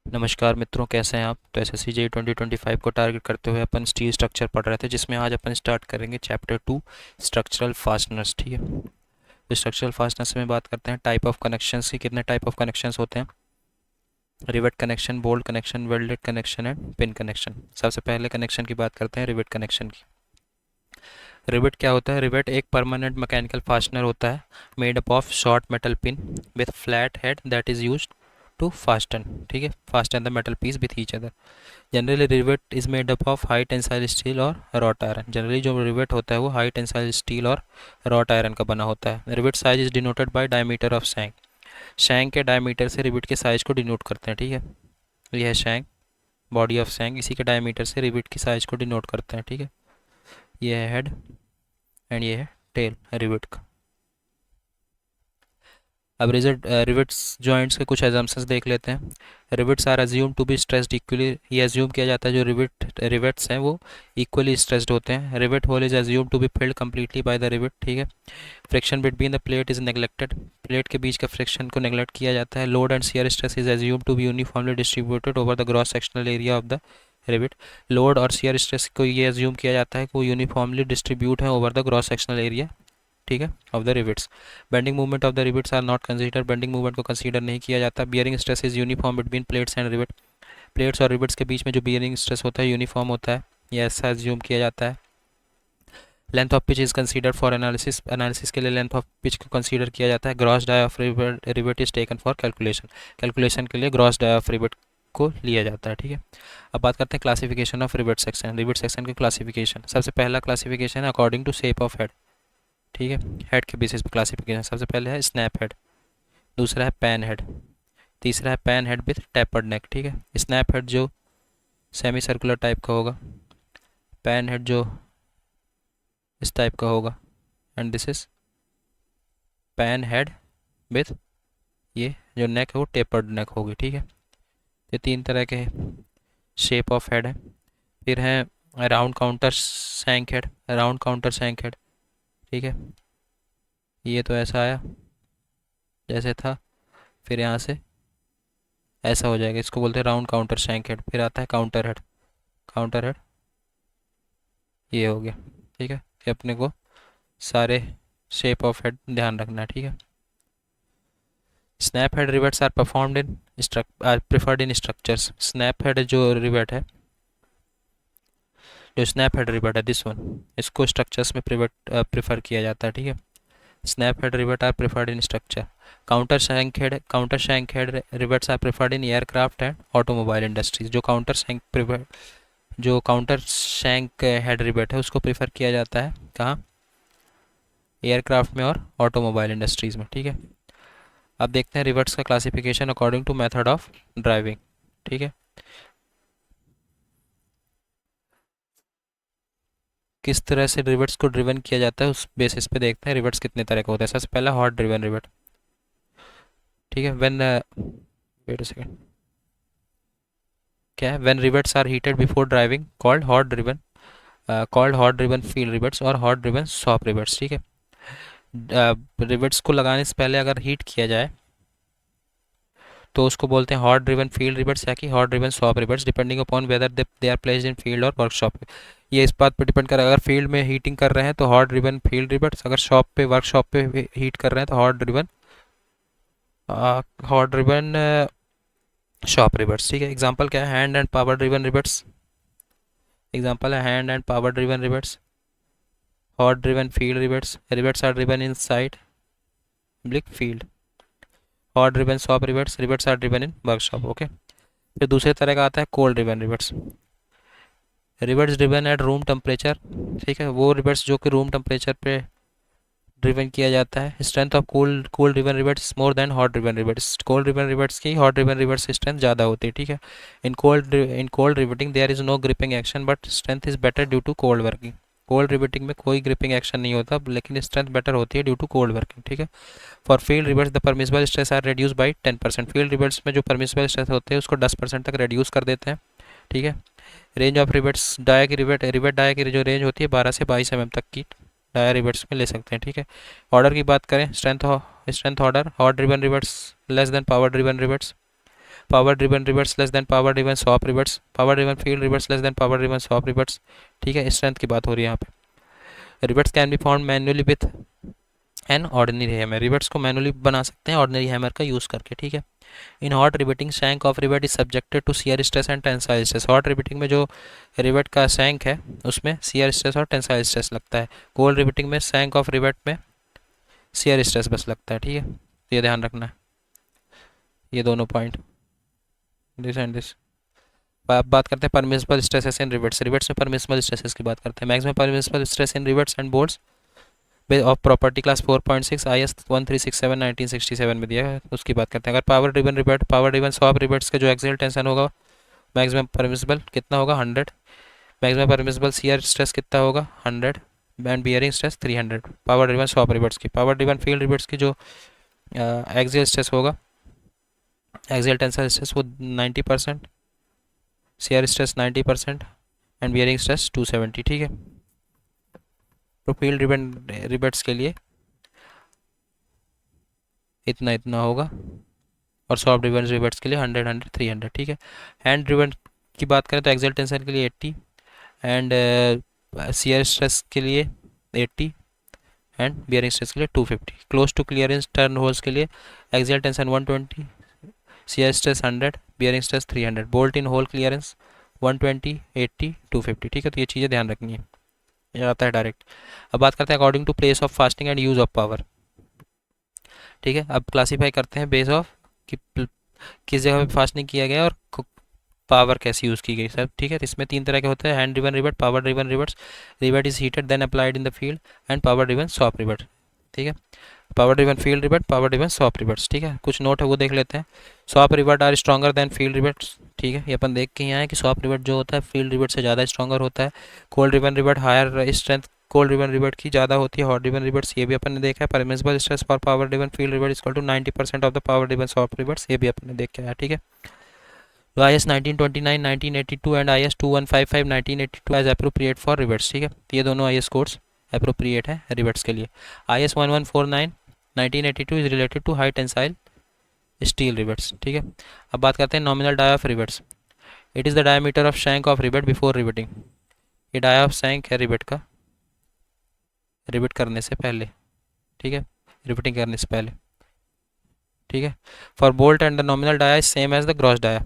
नमस्कार मित्रों, कैसे हैं आप। तो एसएससी जेईई 2025 को टारगेट करते हुए अपन स्टील स्ट्रक्चर पढ़ रहे थे, जिसमें आज अपन स्टार्ट करेंगे चैप्टर 2 स्ट्रक्चरल फास्टनर्स। ठीक है, तो स्ट्रक्चरल फास्टनर्स में बात करते हैं टाइप ऑफ कनेक्शंस की। कितने टाइप ऑफ कनेक्शंस होते हैं? Rivet connection, bolt connection, welded connection and pin connection. सबसे पहले कनेक्शन की बात करते हैं, रिवेट कनेक्शन की। रिवेट क्या होता है? रिवेट एक परमानेंट मैकेनिकल फास्टनर होता है made up of short metal pin with flat head that is used to fasten. ठीक है, fasten the metal piece with each other. Generally rivet is made up of high tensile steel और wrought iron. Generally जो rivet होता है वो high tensile steel और wrought iron का बना होता है। Rivet size is denoted by diameter of shank. Shank के डायमीटर से रिवेट के साइज को डिनोट करते हैं। ठीक है, तो यह है शैंक, बॉडी ऑफ शैंक, इसी के डायमीटर से रिवेट की साइज को डिनोट करते हैं। ठीक है, ये है हेड एंड ये है टेल रिवेट का। अब रिवेट्स जॉइंट्स के कुछ एजम्पशंस देख लेते हैं। Rivets are assume to be stressed equally. ये अज्यूम किया जाता है जो रिवेट्स हैं वो इक्वली स्ट्रेस्ड होते हैं। Rivet hole is assume to be filled completely by the rivet. ठीक है, friction between the plate is neglected. Plate के बीच का फ्रिक्शन को नेग्लेक्ट किया जाता है। Load and shear stress is assume to be uniformly distributed over the gross sectional area of the rivet. Load और शियर स्ट्रेस को ये अज्यूम किया जाता है कि वो यूनिफॉर्मली डिस्ट्रीब्यूट है over the gross sectional area, ठीक है, of the rivets. Bending movement of the rivets are not consider. Bending movement को कंसीडर नहीं किया जाता। Bearing stress is uniform between plates and rivet. Plates और रिवेट्स के बीच में जो बियरिंग स्ट्रेस होता है यूनिफॉर्म होता है, यह ऐसा एज्यूम किया जाता है। Length of pitch is consider for analysis. Analysis के लिए लेंथ ऑफ पिच को कंसीडर किया जाता है। Gross dia of rivet is taken for calculation. Calculation के लिए ग्रॉस डाई ऑफ रिवेट को लिया जाता है। ठीक है, अब बात करते हैं classification of rivet section. Rivet section की क्लासिफिकेशन, सबसे पहला क्लासिफिकेशन है according to shape of head. ठीक है, हेड के बेसिस पे क्लासिफिकेशन। सबसे पहले है स्नैप हेड, दूसरा है पैन हेड, तीसरा है पैन हेड विथ टैपर्ड नेक। ठीक है, स्नैप हेड जो सेमी सर्कुलर टाइप का होगा, पैन हेड जो इस टाइप का होगा, and this is pan head with ये जो नेक है वो टेपर्ड नेक होगी। ठीक है, ये तीन तरह के शेप ऑफ हेड है। फिर है round countersunk head, round countersunk head. ठीक है, ये तो ऐसा आया जैसे था, फिर यहाँ से ऐसा हो जाएगा, इसको बोलते हैं राउंड काउंटर शैंक हेड। फिर आता है काउंटर हेड, काउंटर हेड ये हो गया। ठीक है, ये अपने को सारे शेप ऑफ हेड ध्यान रखना है। ठीक है, snap head rivets are performed in are preferred in structures. Snap head जो रिवेट है, जो स्नैप हेड रिवेट है दिस वन, इसको स्ट्रक्चर्स में प्रिफर किया जाता है। ठीक है, snap head rivet are preferred in structure. Counter shank head rivets are preferred in aircraft and automobile industries. जो काउंटर शैंक हेड रिवेट है उसको प्रिफर किया जाता है कहाँ? एयरक्राफ्ट में और ऑटोमोबाइल इंडस्ट्रीज में। ठीक है, अब देखते हैं रिवेट्स का classification according to method of driving. ठीक है, किस तरह से रिवेट्स को ड्रिवन किया जाता है उस बेसिस पे देखते हैं रिवेट्स कितने तरह के होते हैं। सबसे पहला हॉट ड्रिवन रिवेट। ठीक है, व्हेन वेट अ सेकंड, क्या है? When rivets are heated before driving called hot driven field rivets और हॉट ड्रिवन शॉप रिवेट्स। ठीक है, रिवेट्स को लगाने से पहले अगर हीट किया जाए तो उसको बोलते हैं हॉट ड्रिवन फील्ड रिवेट्स या कि hot driven shop rivets, depending upon whether they are placed in field और वर्कशॉप। ये इस बात पर डिपेंड कर, अगर फील्ड में हीटिंग कर रहे हैं तो हॉट ड्रिवन फील्ड रिवेट्स, अगर शॉप पे वर्कशॉप पे हीट कर रहे हैं तो हॉट ड्रिवन शॉप रिवेट्स। ठीक है, एग्जांपल क्या है? Hand and power driven rivets. Example है hand and power driven rivets, hot driven field rivets. Rivets are driven in side ब्लिक field. Hot driven shop rivets, rivets are driven in workshop. Okay, फिर दूसरे तरह का आता है cold driven rivets. Rivets driven at room temperature. ठीक है, वो रिवेट्स जो कि रूम टेम्परेचर पे ड्रिवन किया जाता है। Strength of cold driven rivets more than hot driven rivets. Cold driven rivets की हॉट ड्रिवन रिवेट्स की स्ट्रेंथ ज़्यादा होती है। ठीक है, in cold riveting there is no gripping action but strength is better due to cold working. Cold riveting में कोई gripping action नहीं होता लेकिन स्ट्रेंथ बेटर होती है ड्यू टू कोल्ड वर्किंग। ठीक है, for field rivets the permissible stress are reduce by 10%। Field rivets में जो परमिसिबल स्ट्रेस होते हैं उसको 10% तक रिड्यूस कर देते हैं। ठीक है, रेंज ऑफ रिवेट्स डाया की रिवेट डाया की जो रेंज होती है 12 से 22 mm तक की डाया रिवेट्स में ले सकते हैं। ठीक है, ऑर्डर की बात करें, strength order, hot driven rivets less than power driven rivets, power driven reverts less than power driven soft reverts, power driven field reverts less than power driven soft reverts. ठीक है, स्ट्रेंथ की बात हो रही है यहाँ पे। Reverts can be found manually with an ordinary hammer, reverts को मैनुअली बना सकते हैं ऑर्डिनरी हैमर का यूज़ करके। ठीक है, in hot riveting shank of rivet is subjected to shear stress and tensile stress, hot riveting में जो रिवेट का शैंक है उसमें शियर स्ट्रेस और टेंसाइल स्ट्रेस लगता है, कोल्ड रिवेटिंग में शैंक ऑफ रिवेट में शियर स्ट्रेस बस लगता है। ठीक है, तो ये ध्यान रखना है, ये दोनों पॉइंट, दिस एंड दिस। अब बात करते हैं permissible stresses in rivets, rivets में परमिसिबल स्ट्रेसेस की बात करते हैं। Maximum permissible stress in rivets and bolts of property class 4.6 IS 1367 1967 में दिया है, उसकी बात करते हैं। अगर power driven rivet, power driven shop rivets का जो एक्सियल टेंशन होगा मैक्सिमम परमिसिबल कितना होगा 100, मैक्सिमम परमिसिबल शियर स्ट्रेस कितना होगा 100 and bearing stress 300 power driven shop rivets की। पावर ड्रिवन फील्ड रिवेट्स की जो एक्सियल स्ट्रेस होगा, एक्सियल टेंसाइल स्ट्रेस वो 90%, shear stress 90% and bearing stress 270। ठीक है, तो फील्ड ड्रिवन रिवेट्स के लिए इतना इतना होगा और सॉफ्ट ड्रिवन रिवेट्स के लिए 100 100 300। ठीक है, हैंड ड्रिवन की बात करें तो एक्सियल टेंशन के लिए 80 एंड शियर स्ट्रेस के लिए 80 एंड बियरिंग स्ट्रेस के लिए 250। Close to clearance turn holes के लिए axial tension 120, shear stress 100, bearing stress 300। Bolt in hole clearance 120 80 250। ठीक है, तो ये चीज़ें ध्यान रखनी है, ये आता है डायरेक्ट। अब बात करते हैं according to place of fastening and use of power. ठीक है, अब क्लासीफाई करते हैं बेस ऑफ कि किस जगह पे फास्टिंग किया गया और पावर कैसे यूज़ की गई सब। ठीक है, तो इसमें 3 तरह के होते हैं, hand driven rivet, power driven rivets, rivet is heated then applied in the field, and power driven shop rivet. ठीक है, power driven field rivet, power driven shop rivets. ठीक है, कुछ नोट है वो देख लेते हैं। Shop rivet are stronger than field rivets. ठीक है, ये अपन देख के यहाँ है कि सॉफ्ट रिवेट जो होता है फील्ड रिवेट से ज़्यादा स्ट्रॉन्गर होता है। Cold driven rivet higher strength cold driven rivet की ज़्यादा होती है। हॉट ड्रिवन रिवेट्स, ये भी अपन ने देखा है। Permissible stress for power driven field rivet equal to 90% of the power driven shop rivets, ये भी अपन ने देख के आया। ठीक है, तो IS 1929 1982 and IS 2155 1982 as appropriate for rivets. ठीक है, तो ये दोनों IS कोड्स अप्रोप्रिएट है रिवेट्स के लिए। IS 1149 1982 is related to high tensile steel rivets. ठीक है, अब बात करते हैं nominal dia of rivets. It is the diameter of shank of rivet before riveting, ये डाया ऑफ शैंक है रिवेट का रिवेट करने से पहले। ठीक है, रिवेटिंग करने से पहले। ठीक है, for bolt and the nominal dia is same as the gross dia,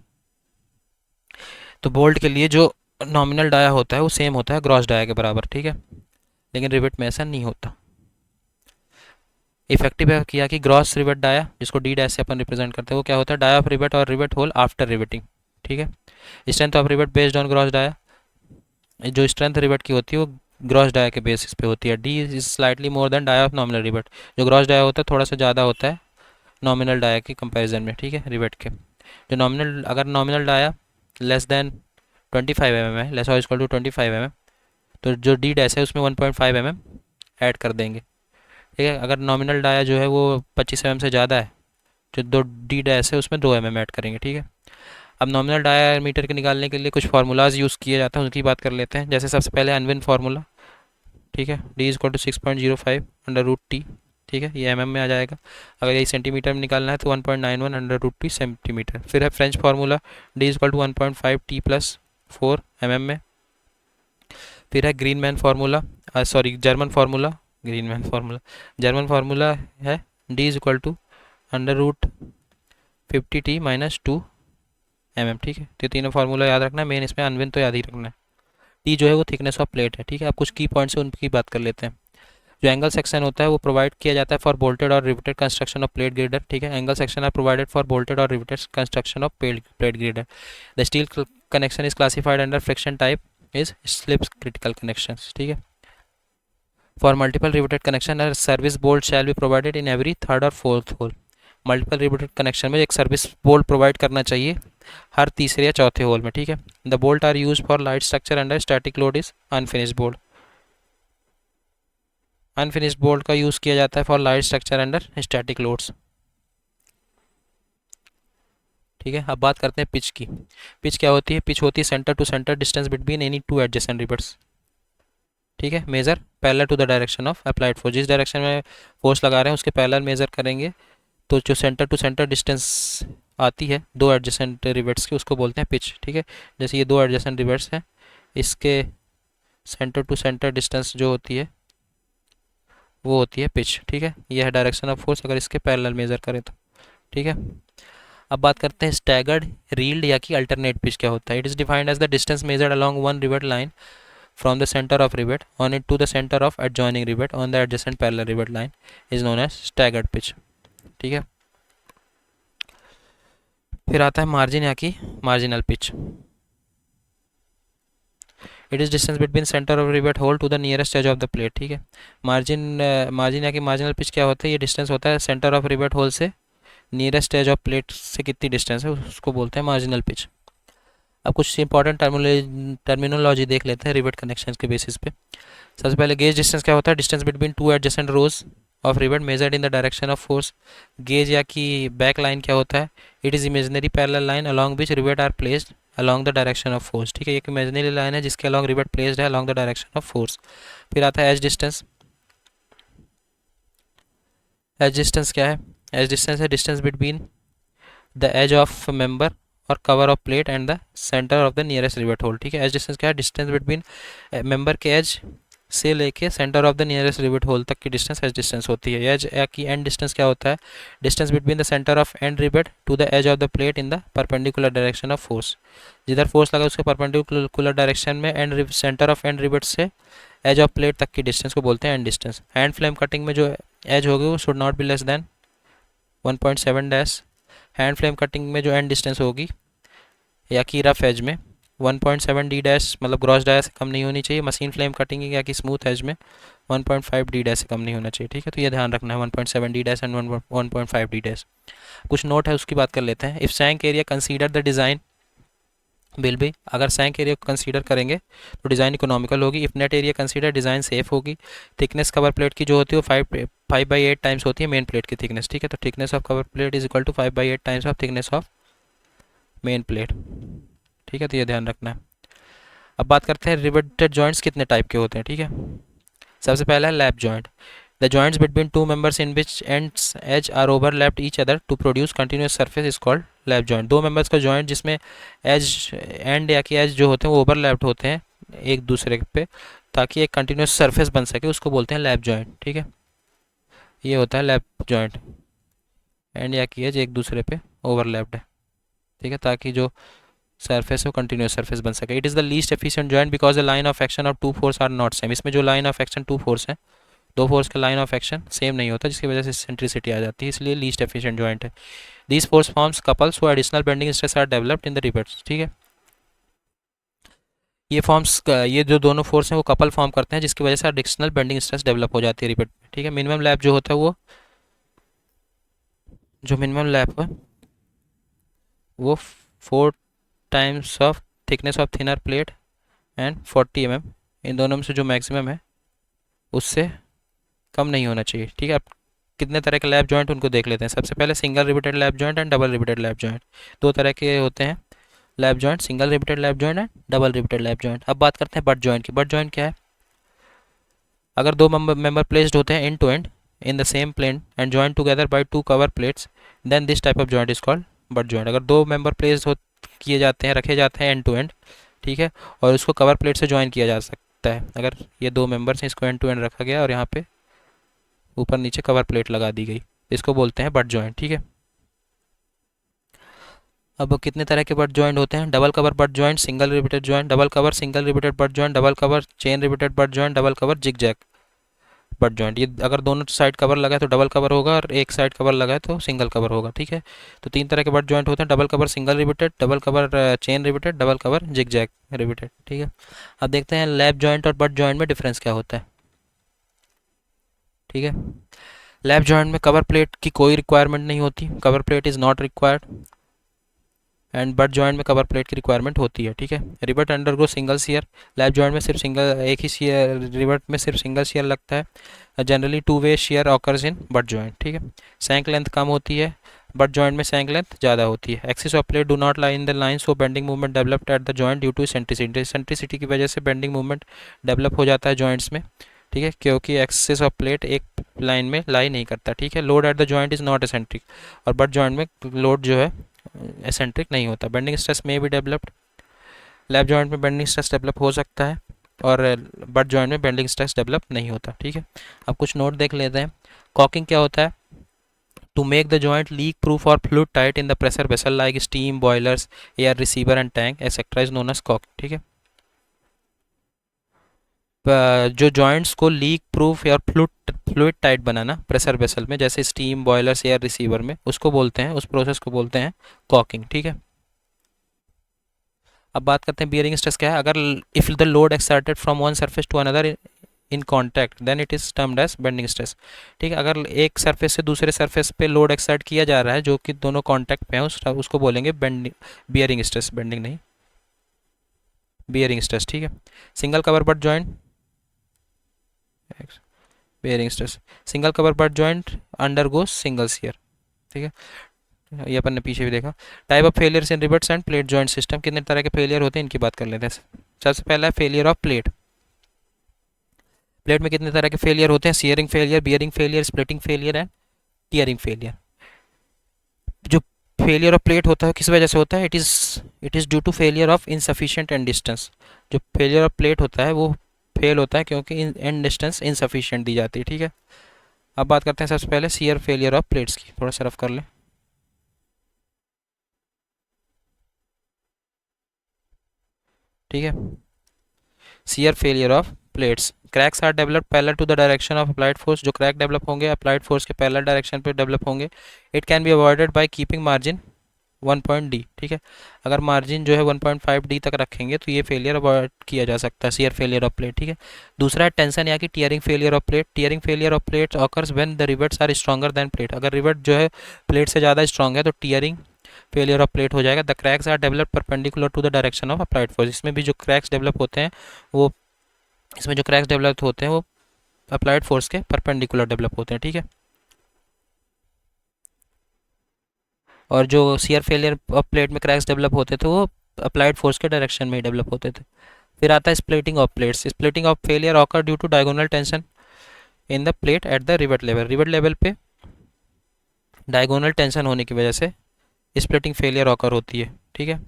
तो बोल्ट के लिए जो नॉमिनल डाया होता है वो सेम होता है ग्रॉस डाया के बराबर। ठीक है, लेकिन रिवेट में ऐसा नहीं होता। इफेक्टिव है किया कि ग्रॉस रिवेट डाया, जिसको डी डैश से अपन रिप्रेजेंट करते हैं, वो क्या होता है डाया ऑफ रिवेट और रिवेट होल आफ्टर रिवेटिंग। ठीक है, strength of rivet based on gross dia, जो स्ट्रेंथ रिवेट की होती है वो ग्रॉस डाया के बेसिस पे होती है। D is slightly more than dia of nominal rivet, जो ग्रॉस डाया होता है थोड़ा सा ज़्यादा होता है नॉमिनल डाया की कंपैरिजन में। ठीक है, रिवेट के जो नॉमिनल, अगर nominal dia less than 25 mm है, लेस और इक्वल टू 25 mm, तो जो डी डैश है उसमें 1.5 mm ऐड कर देंगे। ठीक है, अगर नॉमिनल डाया जो है वो 25 mm से ज़्यादा है, जो दो डी डैश है उसमें 2 mm ऐड करेंगे। ठीक है, अब नॉमिनल डायामीटर के निकालने के लिए कुछ फार्मूलाज यूज़ किए जाते हैं, उनकी बात कर लेते हैं। जैसे सबसे पहले अनविन फार्मूला, ठीक है, D is equal to 6.05 under root T. ठीक है, ये mm में आ जाएगा। अगर ये सेंटीमीटर में निकालना है तो 1.91 अंडर रूट टी सेंटीमीटर। फिर है French formula, D is equal to 1.5 T plus 4 mm में। फिर है ग्रीनमैन फार्मूला, सॉरी जर्मन फार्मूला, ग्रीनमैन फार्मूला जर्मन फार्मूला है, D is equal to under root 50 T minus 2 mm। ठीक है, तो तीनों फार्मूला याद रखना है, मेन इसमें अनविन तो याद ही रखना है। टी जो है वो थिकनेस ऑफ प्लेट है। ठीक है, अब कुछ की पॉइंट्स है उनकी बात कर लेते हैं। जो एंगल सेक्शन होता है वो प्रोवाइड किया जाता है फॉर बोल्टेड और riveted construction of plate girder. ठीक है, angle section are provided for bolted और riveted construction of plate girder. The steel connection is classified under friction type is slip critical connection. ठीक है, for multiple riveted connection service bolt shall be provided in every third और fourth hole. Multiple riveted connection में एक service bolt provide करना चाहिए हर तीसरे या चौथे होल में। ठीक है, the bolt are use for light structure under static load is unfinished bolt. Unfinished bolt का यूज़ किया जाता है for light structure under static loads. ठीक है, अब बात करते हैं पिच की। पिच क्या होती है? पिच होती है centre to centre distance between any two adjacent rivets. ठीक है, measure parallel to the direction of applied force, जिस डायरेक्शन में फोर्स लगा रहे हैं उसके पैरेलल मेजर करेंगे, तो जो सेंटर टू सेंटर डिस्टेंस आती है दो एडजेसेंट रिवेट्स की, उसको बोलते हैं पिच। ठीक है, जैसे ये दो एडजेसेंट रिवेट्स हैं, इसके सेंटर टू सेंटर डिस्टेंस जो होती है वो होती है पिच। ठीक है, यह है डायरेक्शन ऑफ फोर्स अगर इसके पैरेलल मेजर करें तो। ठीक है, अब बात करते हैं स्टैगर्ड रील्ड या कि अल्टरनेट पिच क्या होता है। It is defined as the distance measured along one rivet line from the center of rivet on it to the center of adjoining rivet on the adjacent parallel rivet line is known as staggered pitch। ठीक है, फिर आता है margin या कि marginal pitch. It is distance between centre of rivet hole to the nearest edge of the plate. ठीक है, margin या कि मार्जिनल पिच क्या होता है, ये डिस्टेंस होता है सेंटर ऑफ रिवेट होल से नियरेस्ट एज ऑफ प्लेट से कितनी डिस्टेंस है उसको बोलते हैं मार्जिनल पिच। अब कुछ इंपॉर्टेंट टर्मिनोलॉजी देख लेते हैं रिवेट कनेक्शंस के बेसिस पे। सबसे पहले गेज डिस्टेंस क्या होता है, distance between two adjacent rows of rivet measured in the direction of force. Gauge या कि बैक लाइन क्या होता है, it is imaginary parallel line along which rivet are placed along the direction of force. ठीक है, एक imaginary line है जिसके अलॉन्ग रिवेट प्लेस्ड है along the direction of force. फिर आता है एज डिस्टेंस। एज डिस्टेंस क्या है, एज डिस्टेंस है distance between the edge of member और cover of plate and the centre of the nearest rivet hole. ठीक है, एज डिस्टेंस क्या है, डिस्टेंस बिटवीन मेंबर के एज से लेके centre of the nearest rivet hole तक की डिस्टेंस एज डिस्टेंस होती है। एज की एंड डिस्टेंस क्या होता है, distance between the centre of end rivet to the edge of the plate in the perpendicular direction of force. जिधर force लगा उसके परपेंडिकुलर डायरेक्शन में end centre of end rivet से एज ऑफ प्लेट तक की डिस्टेंस को बोलते हैं end distance. Hand flame cutting में जो एज होगी वो should not be less than 1.7 dash. Hand flame cutting में जो एंड डिस्टेंस होगी या कि रफ एज में 1.7 डी डैश मतलब ग्रॉस डैश से कम नहीं होनी चाहिए। मशीन फ्लेम कटिंग या कि स्मूथ एज में 1.5 डी डैश से कम नहीं होना चाहिए। ठीक है, तो ये ध्यान रखना है 1.7 D dash and 1.5 D dash. कुछ नोट है उसकी बात कर लेते हैं। If shank area consider the design will be, अगर सैंक एरिया को कंसीडर करेंगे तो डिज़ाइन इकोनॉमिकल होगी। If net area consider design safe होगी। थिकनेस कवर प्लेट की जो होती है वो 5/8 टाइम्स होती है मेन प्लेट की थिकनेस। ठीक है, तो thickness of cover plate is equal to 5/8 times of thickness of main plate. ठीक है, तो ये ध्यान रखना है। अब बात करते हैं रिवेटेड जॉइंट्स कितने टाइप के होते हैं। ठीक है, सबसे पहला है lap joint. The joints between two members in which ends edge are overlapped each other to produce continuous surface is called lap joint. दो मेंबर्स का जॉइंट जिसमें एज एंड या कि एज जो होते हैं वो ओवरलैप्ड होते हैं एक दूसरे पे ताकि एक कंटिन्यूस सरफेस बन सके, उसको बोलते हैं लैप जॉइंट। ठीक है, ये होता है लैप जॉइंट, एंड या कि एज एक दूसरे पे ओवरलैप्ड है। ठीक है, ताकि जो सरफेस हो कंटिन्यूस सरफेस बन सके। It is the least efficient joint because the line of action of two force are not same. इसमें जो line of action two force है, दो फोर्स का लाइन ऑफ एक्शन सेम नहीं होता, जिसकी वजह से सेंट्रिसिटी आ जाती है, इसलिए लीस्ट एफिशिएंट जॉइंट है। These force forms couples who additional bending stress are developed in the rivets. ठीक है, ये जो दोनों फोर्स हैं वो कपल फॉर्म करते हैं जिसकी वजह से एडिशनल बेंडिंग स्ट्रेस डेवलप हो जाती है रिवेट में। ठीक है, मिनिमम लैप जो होता है मिनिमम लैप है वो 4 times of thickness of thinner plate and 40 mm, इन दोनों में से जो मैक्सिमम है उससे कम नहीं होना चाहिए। ठीक है, अब कितने तरह के लैप जॉइंट उनको देख लेते हैं। सबसे पहले single riveted lap joint and double riveted lap joint. दो तरह के होते हैं lap joint, single riveted lap joint and double riveted lap joint. अब बात करते हैं बट जॉइंट की। बट जॉइंट क्या है, अगर दो मेंबर प्लेस्ड होते हैं end to end in the same plane and joint together by two cover plates, then this type of joint is called butt joint. अगर दो मेंबर प्लेस्ड किए जाते हैं, रखे जाते हैं एंड टू एंड, ठीक है, और उसको कवर प्लेट से ज्वाइन किया जा सकता है। अगर ये दो मेंबर्स हैं, इसको एंड टू एंड रखा गया और यहाँ पे ऊपर नीचे कवर प्लेट लगा दी गई, इसको बोलते हैं बट जॉइंट। ठीक है, अब कितने तरह के बट जॉइंट होते हैं। Double cover butt joint, single riveted joint, double cover single riveted butt joint, double cover chain riveted butt joint, double cover zigzag butt joint. ये अगर दोनों साइड कवर लगा है तो डबल कवर होगा और एक साइड कवर लगा है तो सिंगल कवर होगा। ठीक है, तो तीन तरह के बट जॉइंट होते हैं, double cover single riveted, double cover chain riveted, double cover zigzag riveted. ठीक है, अब देखते हैं लैप जॉइंट और बट जॉइंट में डिफरेंस क्या होता है। ठीक है, लैप जॉइंट में कवर प्लेट की कोई रिक्वायरमेंट नहीं होती, cover plate is not required, and butt joint में कवर प्लेट की रिक्वायरमेंट होती है। ठीक है, rivet undergo single shear, lap joint में सिर्फ सिंगल एक ही शियर, रिवेट में सिर्फ सिंगल शियर लगता है। Generally two way shear occurs in butt joint. ठीक है, सैंक लेंथ कम होती है, बट जॉइंट में सैंक लेंथ ज़्यादा होती है। Axis of plate do not lie in the line, so bending moment developed at the joint due to eccentricity. Eccentricity की वजह से बेंडिंग मूवमेंट डेवलप हो जाता है जॉइंट्स में। ठीक है, क्योंकि एक्सिस ऑफ प्लेट एक लाइन में लाई नहीं करता। ठीक है, load at the joint is not eccentric, और बट जॉइंट में लोड जो है एसेंट्रिक नहीं होता। बेंडिंग स्ट्रेस में भी डेवलप्ड, लैप जॉइंट में बेंडिंग स्ट्रेस डेवलप हो सकता है और बट जॉइंट में बेंडिंग स्ट्रेस डेवलप नहीं होता। ठीक है, अब कुछ नोट देख लेते हैं। कॉकिंग क्या होता है? To make the joint leak proof और fluid tight in the pressure vessel like steam boilers, air receiver and tank etcetera is known as caulking. ठीक है, जो जॉइंट्स को लीक प्रूफ या फ्लूइड टाइट बनाना प्रेशर वेसल में, जैसे steam boilers air receiver में, उसको बोलते हैं, उस प्रोसेस को बोलते हैं कॉकिंग। ठीक है, अब बात करते हैं बियरिंग स्ट्रेस क्या है। अगर if the load exerted from one surface to another in contact then it is termed as bending stress. ठीक है, अगर एक सरफेस से दूसरे सरफेस पे लोड एक्सर्ट किया जा रहा है जो कि दोनों कॉन्टैक्ट पे हैं, उसको बोलेंगे बियरिंग स्ट्रेस, बेंडिंग नहीं, बियरिंग स्ट्रेस। ठीक है, single cover butt joint, bearing stress, single cover butt joint undergo single shear. ठीक है, ये अपन ने पीछे भी देखा। Type of failures in rivets end plate joint system, कितने तरह के फेलियर होते हैं इनकी बात कर लेते हैं। सबसे पहला है फेलियर ऑफ प्लेट। प्लेट में कितने तरह के फेलियर होते हैं? Shearing failure, bearing failure, splitting failure and tearing failure. जो फेलियर ऑफ प्लेट होता है किस वजह से होता है? It is due to failure of insufficient end distance. जो फेलियर ऑफ प्लेट होता है वो फेल होता है क्योंकि एंड डिस्टेंस इनसफिशिएंट दी जाती है। ठीक है, अब बात करते हैं सबसे पहले सीयर फेलियर ऑफ प्लेट्स की। थोड़ा सा रफ कर लें। ठीक है, shear failure of plates, cracks are developed parallel to the direction of applied force. जो क्रैक डेवलप होंगे अप्लाइड फोर्स के पैरेलल डायरेक्शन पे डेवलप होंगे। It can be avoided by keeping margin 1 ठीक है, अगर मार्जिन जो है 1.5 तक रखेंगे तो ये फेलियर अवॉइड किया जा सकता है, सीयर फेलियर ऑफ प्लेट। ठीक है, दूसरा है टेंशन या कि tearing failure of plate. Tearing failure of plate occurs when the rivets are stronger than plate. अगर रिवेट जो है प्लेट से ज़्यादा स्ट्रॉन्ग है तो टियरिंग फेलियर ऑफ प्लेट हो जाएगा। The cracks are develop perpendicular to the direction of applied force. इसमें भी जो क्रैक्स डेवलप होते हैं वो इसमें जो क्रैक्स डेवलप होते हैं वो अप्लाइड फोर्स के परपेंडिकुलर डेवलप होते हैं। ठीक है, और जो सीयर फेलियर ऑफ प्लेट में क्रैक्स डेवलप होते थे वो अप्लाइड फोर्स के डायरेक्शन में ही डेवलप होते थे। फिर आता है splitting of plates. Splitting of failure occur due to diagonal tension in the plate at the rivet level. Rivet level पे डायगोनल टेंशन होने की वजह से स्प्लिटिंग फेलियर ऑकर होती है। ठीक है,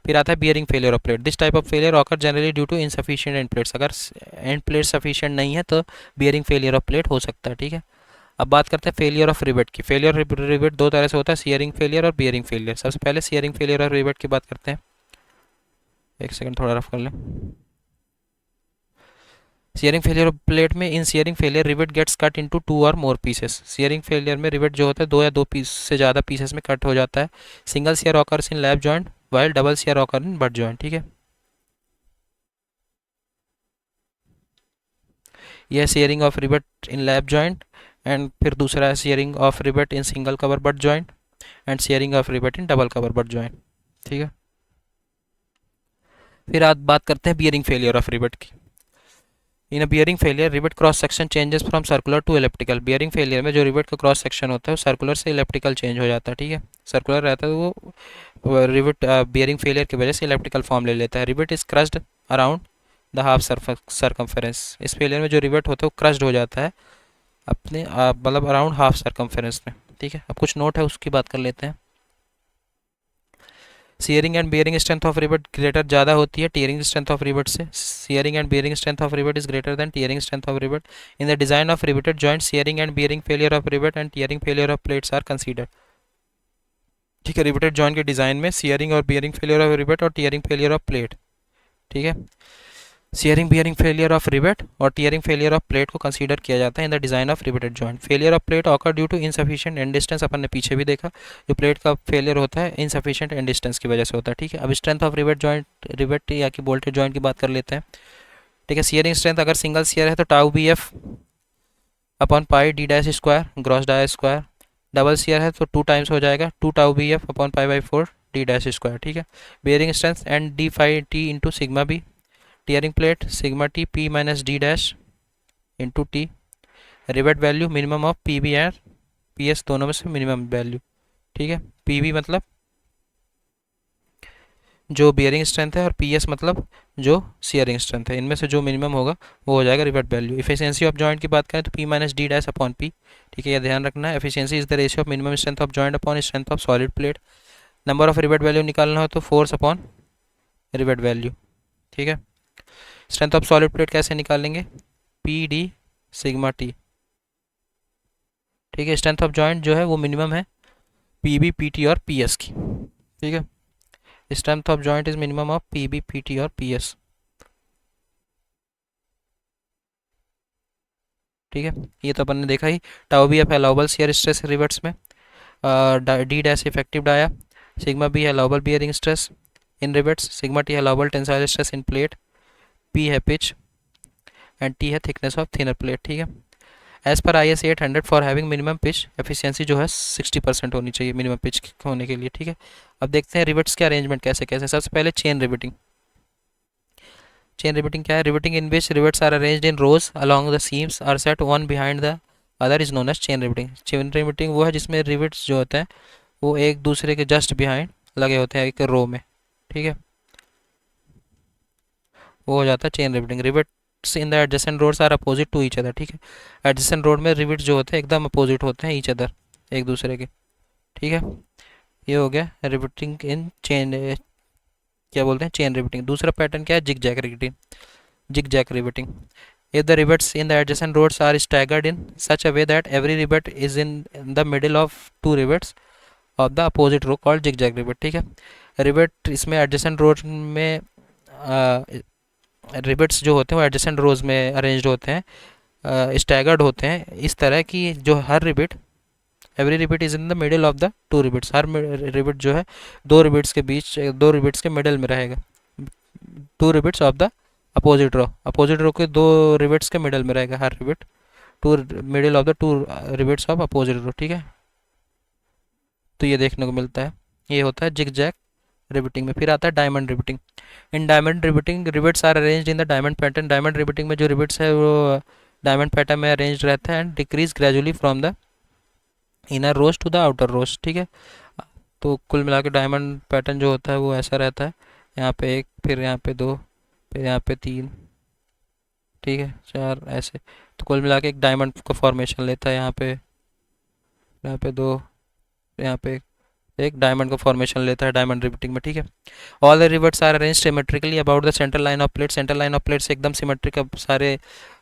फिर आता है bearing failure of plate. This type of failure occur generally due to insufficient end plates. अगर एंड प्लेट सफिशिएंट नहीं है तो बियरिंग फेलियर ऑफ प्लेट हो सकता है। ठीक है, अब बात करते हैं फेलियर ऑफ रिवेट की। फेलियर ऑफ रिवेट दो तरह से होता है, सीयरिंग फेलियर और बियरिंग फेलियर। सबसे पहले सीयरिंग फेलियर ऑफ रिवेट की बात करते हैं। एक सेकंड थोड़ा रफ कर लें। सीयरिंग फेलियर ऑफ प्लेट में, in shearing failure rivet gets cut into 2 और मोर पीसेस। सीयरिंग फेलियर में रिवेट जो होता है 2 या 2 पीस से ज़्यादा पीसेस में कट हो जाता है। Single shear occurs in lap joint while double shear occur in butt joint. ठीक है, यह shearing of rivet in lap joint and फिर दूसरा है shearing of rivet in single cover butt joint and shearing of rivet in double cover butt joint. ठीक है, फिर आज बात करते हैं बियरिंग फेलियर ऑफ रिवेट की। In a bearing failure rivet cross section changes from circular to elliptical. Bearing failure में जो रिवेट का क्रॉस सेक्शन होता है वो सर्कुलर से इलेप्टिकल चेंज हो जाता है। ठीक है, सर्कुलर रहता है तो वो रिवेट बियरिंग फेलियर की वजह से इलेप्टिकल फॉर्म ले लेता है। Rivet is crossed around the half circumference. इस फेलियर में जो रिवेट होता है वो क्रस्ड हो जाता है अपने मतलब अराउंड हाफ सरकमफेरेंस में। ठीक है, अब कुछ नोट है उसकी बात कर लेते हैं। Shearing and bearing strength of rivet greater ज़्यादा होती है टियरिंग स्ट्रेंथ ऑफ रिवेट से। Shearing and bearing strength of rivet is greater than tearing strength of rivet in the design of riveted joint. Shearing and bearing failure of rivet and tearing failure of plates are considered. ठीक है, riveted joint के design में shearing और bearing failure of rivet और tearing failure of plate. ठीक है, shearing bearing failure of rivet और tearing failure of plate को कंसीडर किया जाता है in the design of riveted joint. Failure of plate occur due to insufficient end distance. अपन ने पीछे भी देखा जो प्लेट का फेलियर होता है इनसफिशिएंट एंड डिस्टेंस की वजह से होता है। ठीक है, अब strength of rivet joint, rivet या कि बोल्टेड जॉइंट की बात कर लेते हैं। ठीक है, सीयरिंग स्ट्रेंथ अगर सिंगल सीयर है तो tau B F upon pi D dash square gross dia square. Double shear है तो 2 टाइम्स हो जाएगा 2 tau B F upon pi by 4 D dash square. ठीक है, bearing strength and D phi T into sigma B. Tearing plate sigma T P minus D dash into T. Rivet value minimum of P B and P S दोनों में से minimum value. ठीक है, P B मतलब जो bearing strength है और P S मतलब जो सीयरिंग स्ट्रेंथ है। इनमें से जो मिनिमम होगा वो हो जाएगा rivet value. Efficiency of joint की बात करें तो P minus D dash upon P. ठीक है, यह ध्यान रखना है। Efficiency is the ratio of minimum strength of joint upon strength of solid plate. Number of rivet value निकालना हो तो फोर्स अपॉन रिवेट वैल्यू। ठीक है। स्ट्रेंथ ऑफ सॉलिड प्लेट कैसे निकालेंगे, पी डी सिग्मा टी। ठीक है। स्ट्रेंथ ऑफ जॉइंट जो है वो मिनिमम है पी बी पी टी और पी एस की। ठीक है। Strength of joint is minimum of P B P T और पी एस। ठीक है। ये तो अपन ने देखा ही। Tau B F allowable shear stress rivets में, D dash effective dia, sigma B है allowable bearing stress in rivets, sigma T है allowable tensile stress in plate, P है पिच एंड टी है थिकनेस ऑफ थिनर प्लेट। ठीक है। As per I S 800 for having minimum pitch efficiency जो है 60% होनी चाहिए मिनिमम पिच होने के लिए। ठीक है। अब देखते हैं रिवेट्स के अरेंजमेंट कैसे कैसे। सबसे पहले चेन रिवेटिंग। चेन रिवेटिंग क्या है, riveting in which rivets are arranged in rows along the seams are set one behind the other is known as chain riveting. Chain riveting वो है जिसमें रिवेट्स जो होते हैं वो एक दूसरे के जस्ट बिहाइंड लगे होते हैं एक रो में। ठीक है। वो हो जाता है chain riveting. Rivets in the adjacent rows are opposite to each other. ठीक है। एडजेसेंट रोड में रिवेट्स जो होते हैं एकदम अपोजिट होते हैं ईच अदर, एक दूसरे के। ठीक है। ये हो गया रिवेटिंग इन चेन, क्या बोलते हैं, चेन रिवेटिंग। दूसरा पैटर्न क्या है, zigzag riveting. Zigzag riveting, if the rivets in the adjacent rods are staggered in such a way that every rivet is in the middle of two rivets of the opposite row called zigzag rivet। ठीक है। Rivet इसमें adjacent road में, rivets जो होते हैं वो adjacent रोज में arranged होते हैं, स्टैगर्ड होते हैं इस तरह की जो हर rivet, every rivet is in the middle of the two rivets. हर रिवेट जो है दो रिवेट्स के बीच, दो रिवेट्स के मिडिल में रहेगा। Two rivets of the opposite row के दो रिवेट्स के मिडल में रहेगा हर rivet, to middle of the two rivets of opposite row. ठीक है। तो ये देखने को मिलता है, ये होता है जिग जैक रिवेटिंग में। फिर आता है diamond riveting. In diamond riveting rivets are arranged in the diamond pattern. Diamond riveting में जो रिवेट्स है वो डायमंड पैटर्न में अरेंज रहता है and decrease gradually from the inner rows to the outer rows. ठीक है। तो कुल मिला के डायमंड पैटर्न जो होता है वो ऐसा रहता है, यहाँ पे एक, फिर यहाँ पे दो, फिर यहाँ पे तीन, ठीक है, चार, ऐसे। तो कुल मिला के एक डायमंड का फॉर्मेशन लेता है। यहाँ पे दो, यहाँ पे एक डायमंड का फॉर्मेशन लेता है डायमंड रिवेटिंग में। ठीक है। All the rivets are arrange symmetrically about the central line of plate. Central line of plate से एकदम सिमेट्रिक अब सारे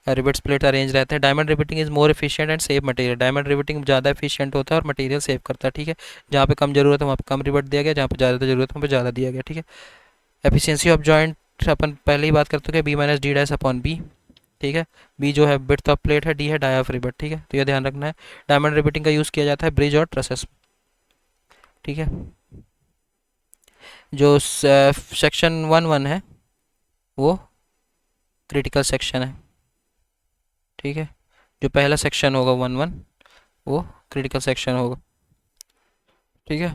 रिवेट्स प्लेट अरेंज रहते हैं। Diamond riveting is more efficient and save material. Diamond riveting ज़्यादा एफिशिएंट होता है और मटेरियल सेव करता है। ठीक है। जहाँ पे कम जरूरत है वहाँ पे कम रिवेट दिया गया, जहाँ पे ज़्यादा जरूरत है वहाँ पे ज़्यादा दिया गया। ठीक है। एफिशिएंसी ऑफ जॉइंट अपन पहले ही बात कर चुके हैं, B minus D dash upon B. ठीक है। बी जो है बिड्थ ऑफ प्लेट है, डी है डाया ऑफ रिवेट। ठीक है। तो ये ध्यान रखना है। डायमंड रिवेटिंग का यूज़ किया जाता है ब्रिज और ट्रसेस। ठीक है। जो सेक्शन 1-1 है वो क्रिटिकल सेक्शन है। ठीक है। जो पहला सेक्शन होगा 1-1 वो क्रिटिकल सेक्शन होगा। ठीक है।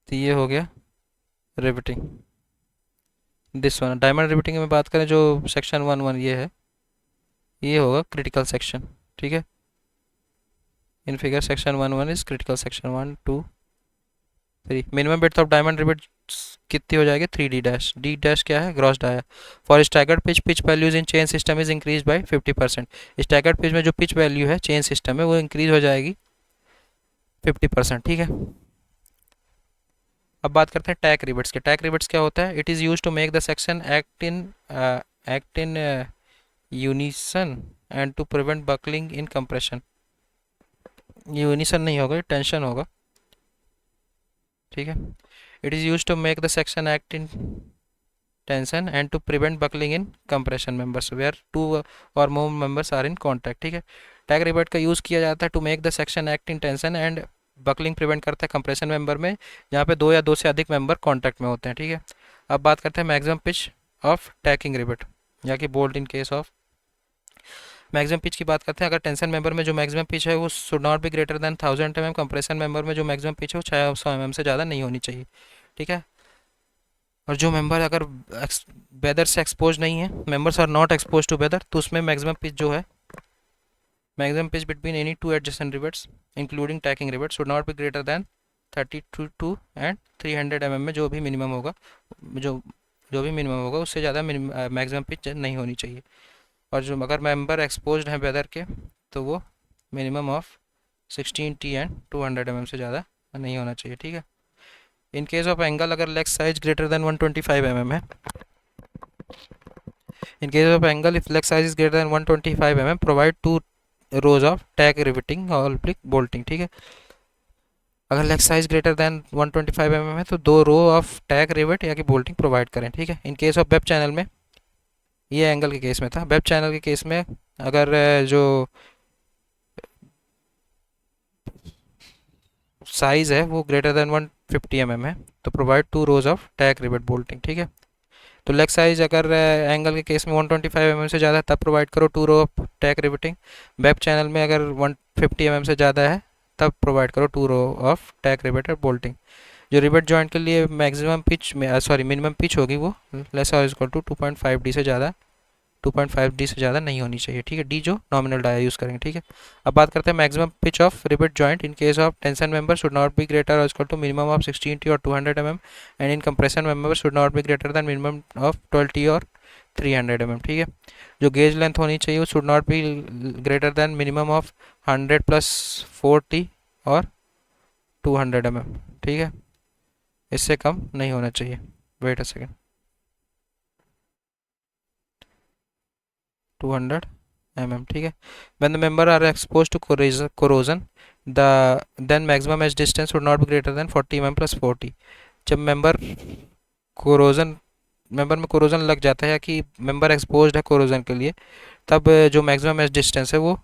तो ये हो गया riveting. This one diamond riveting में बात करें जो सेक्शन 1-1 ये है, ये होगा क्रिटिकल सेक्शन। ठीक है। In figure section 1-1 is critical section 1-2-3। Minimum width of diamond rivet कितनी हो जाएगी, 3d डैश। डी डैश क्या है, gross dia. For staggered pitch, pitch values in chain system is increase by 50%। Staggered pitch में जो pitch value है chain system में वो इंक्रीज हो जाएगी 50%। ठीक है। अब बात करते हैं टैक रिवेट्स के। टैक रिवेट्स क्या होता है, it is use to make the section act in unison and to prevent buckling in compression. Unison नहीं होगा, टेंशन होगा। ठीक है। It is use to make the section act in tension and to prevent buckling in compression members where two or more members are in contact. ठीक है। Tack rivet का use किया जाता है to make the section act in tension and buckling prevent करता है compression member में, जहाँ पे दो या दो से अधिक मेंबर कॉन्टैक्ट में होते हैं। ठीक है। अब बात करते हैं maximum pitch of tacking rivet, या कि bolt in case of. Maximum pitch की बात करते हैं। अगर टेंशन मेंबर में जो मैक्सिमम पिच है वो should not be greater then 1000 mm। Compression member में जो मैक्सिमम पिच है वो 600 mm से ज़्यादा नहीं होनी चाहिए। ठीक है। और जो मेंबर अगर वेदर से एक्सपोज नहीं है, members are not expose to weather, तो उसमें मैक्सिमम पिच जो है, maximum pitch between any two adjacent rivets including tacking rivets should not be greater than 32 and 300 mm में जो भी मिनिमम होगा, जो जो भी मिनिमम होगा उससे ज़्यादा मैक्सिमम पिच नहीं होनी चाहिए। और जो अगर मेंबर एक्सपोज हैं वेदर के तो वो minimum of 16T and 200 mm से ज़्यादा नहीं होना चाहिए, ठीक है। इन केस ऑफ एंगल, अगर leg size greater than 125 mm है, इन case of angle if leg size is greater then 125 mm, provide 2 rows of tag riveting और बोल्टिंग, ठीक है। अगर leg size greater than 125 mm है तो 2 रो ऑफ टैग रिवेट या कि बोल्टिंग प्रोवाइड करें, ठीक है। इन केस ऑफ वेब चैनल में, ये एंगल के केस में था, वेब चैनल के केस में अगर जो साइज है वो ग्रेटर देन 150 mm है तो provide 2 rows of tag rivet bolting, ठीक है। तो लेग साइज अगर एंगल के केस में 125 mm से ज़्यादा है तब प्रोवाइड करो 2 row of tag riveting. Web channel में अगर 150 mm से ज़्यादा है तब प्रोवाइड करो 2 row ऑफ टैग रिवेट और बोल्टिंग। जो रिवेट जॉइंट के लिए मैक्सिमम पिच में सॉरी मिनिमम पिच होगी वो लेस और इक्वल टू 2.5D से ज़्यादा, 2.5D से ज़्यादा नहीं होनी चाहिए, ठीक है। डी जो नॉमिनल डाया यूज़ करेंगे, ठीक है। अब बात करते हैं maximum pitch of rivet joint in case of tension member should not be greater or equal to minimum of 16T और 200 mm, and in compression member should not be greater than minimum of 12T और 300 mm, ठीक है। जो gauge length होनी चाहिए वो should not be greater than minimum of 100 + 4T और 200 mm, ठीक है। इससे कम नहीं होना चाहिए। वेट अ सेकेंड, 200 mm, ठीक है। when the member are exposed to corrosion, the then maximum edge distance would not be greater than 40 mm + 40। जब कोरोजन मेंबर में कोरोजन लग जाता है या कि मेंबर एक्सपोज्ड है कोरोजन के लिए, तब जो मैक्सिमम एज डिस्टेंस है वो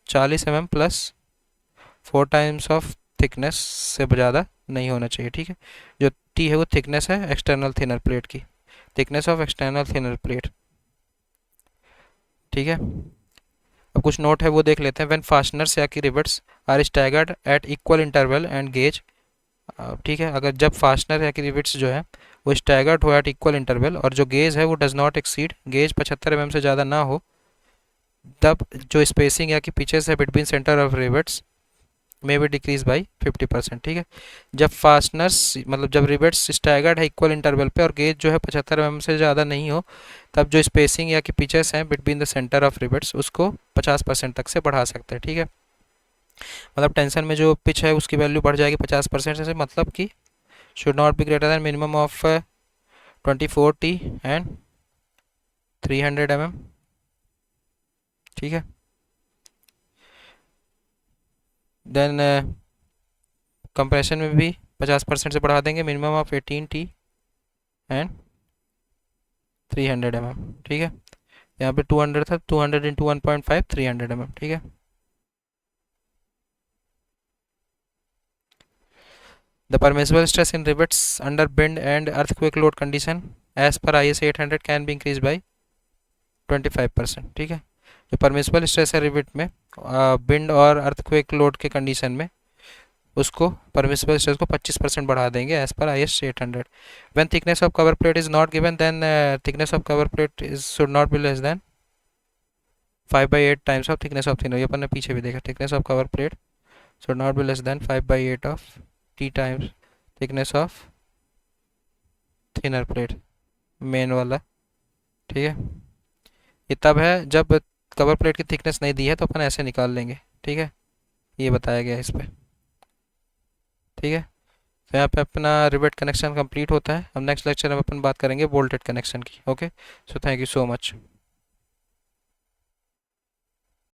40 mm + 4 टाइम्स ऑफ थिकनेस से ज़्यादा नहीं होना चाहिए, ठीक है। जो टी है वो थिकनेस है एक्सटर्नल थिनर प्लेट की, thickness of external thinner plate, ठीक है। अब कुछ नोट है वो देख लेते हैं। व्हेन फास्टनर्स या कि rivets are staggered at equal interval and gauge, ठीक है, अगर जब फास्टनर या कि रिवेट्स जो है वो स्टैगर्ड हो एट इक्वल इंटरवल और जो गेज है वो does not exceed, gauge 75 mm से ज़्यादा ना हो, तब जो स्पेसिंग या कि पिचेस है between centre of rivets may be decrease by 50%, ठीक है। जब फास्टनर्स मतलब जब रिवेट्स स्टैगर्ड है इक्वल इंटरवल पे और गेज जो है 75 mm से ज़्यादा नहीं हो, तब जो स्पेसिंग या कि पिचेस हैं between the centre of rivets उसको 50% तक से बढ़ा सकते हैं, ठीक है। मतलब टेंशन में जो पिच है उसकी वैल्यू बढ़ जाएगी 50% से, मतलब कि should not be greater than minimum of 24T and 300 mm, ठीक है। देन कंप्रेशन में भी 50% से बढ़ा देंगे, minimum of 18T and 300 mm, ठीक है। यहाँ पे 200 था, 200 × 1.5 300 mm, ठीक है। The permissible stress in rivets under bend and earthquake load condition as per IS 800 can be increased by 25%, ठीक है। जो परमिसिबल स्ट्रेस है रिवेट में बिंड और अर्थक्वेक लोड के कंडीशन में, उसको परमिसिबल स्ट्रेस को 25% बढ़ा देंगे as per IS 800। When thickness of cover plate is not given then thickness of cover plate is should not be less than 5/8 times of thickness of thinner. ये अपन ने पीछे भी देखा, thickness of cover plate should not be less than 5/8 of T times thickness of thinner plate, main वाला, ठीक है। ये तब है जब कवर प्लेट की थिकनेस नहीं दी है तो अपन ऐसे निकाल लेंगे, ठीक है। ये बताया गया है इस पे, ठीक है। तो यहाँ पे अपना रिवेट कनेक्शन कंप्लीट होता है। अब नेक्स्ट लेक्चर में अपन बात करेंगे बोल्टेड कनेक्शन की। Okay, so thank you so much.